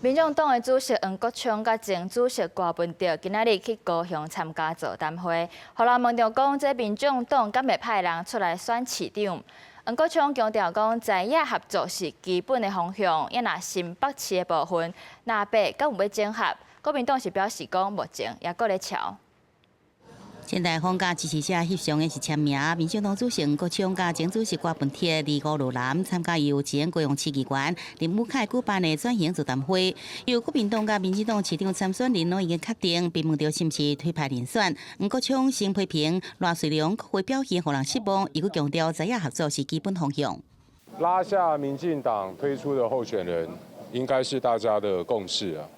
民众党的主席黄国昌甲前主席郭文哲今仔日去高雄参加座谈会，互人问到讲，这民众党敢袂派人出来选市长？黄国昌强调讲，在野合作是基本的方向，也若新北市的部分，若北敢有要整合？国民党是表示讲目前也搁咧瞧。前台放假支持者翕相的是签名，民进党主席黄国昌甲前主席郭文哲伫五路南参加由前高雄市议员林武凯举办的转型座谈会。由国民党甲民进党市长参选人拢已经确定，被问到是毋是推派人选，黄国昌先批评赖水龙国会表现互人失望，伊佫强调在野合作是基本方向。拉下民进党推出的候选人，应该是大家的共识啊。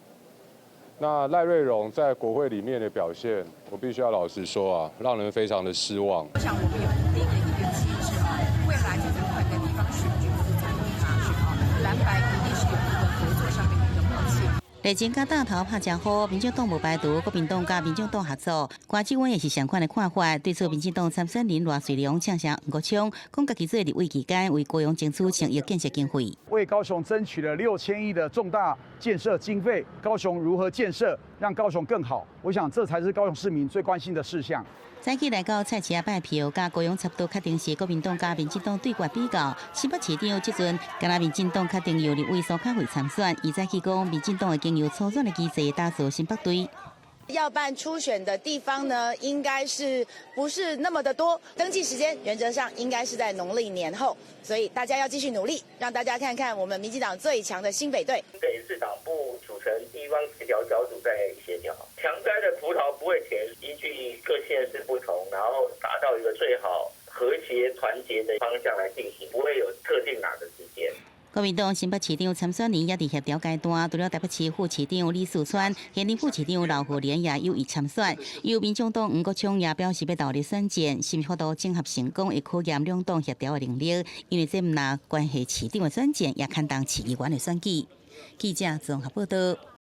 那赖瑞荣在国会里面的表现，我必须要老实说啊，让人非常的失望。我想我们有一定的一个机制啊，未来在这块的地方选举或者总统大选啊，蓝白一定是有一个合作上面的一个默契。内政甲党头拍正好，民进党无排除国民党甲民进党合作。关志伟也是相关的看法，对此民进党参选人赖水龙呛声黄国昌，讲家己做立委期间为高雄争取1000亿建设经费，为高雄争取了6000亿的重大建设经费。高雄如何建设，让高雄更好？我想这才是高雄市民最关心的事项。早起来到菜市仔拜票，甲高雄差不多确定是国民党甲民进党对决比较。新北市长即阵，敢若民进党确定由立委苏巧慧参选，伊早起讲民进党已经有初选的机制打造新北队。要办初选的地方呢，应该是不是那么的多？登记时间原则上应该是在农历年后，所以大家要继续努力，让大家看看我们民进党最强的新北队。北市党部组成地方协调小组在协调，强摘的葡萄不会甜，依据各县市不同，然后达到一个最好和谐团结的方向来进行，不会有特定哪个时间。国民党新北市长参选人也伫协调阶段，除了台北市副市长李四川、现任副市长刘惠莲也有意参选。由民众党黄国昌也表示要投入选战，是否都整合成功，会考验两党协调的能力。因为这毋若关系市长的选战，也牵动市议员的选举。记者综合报道。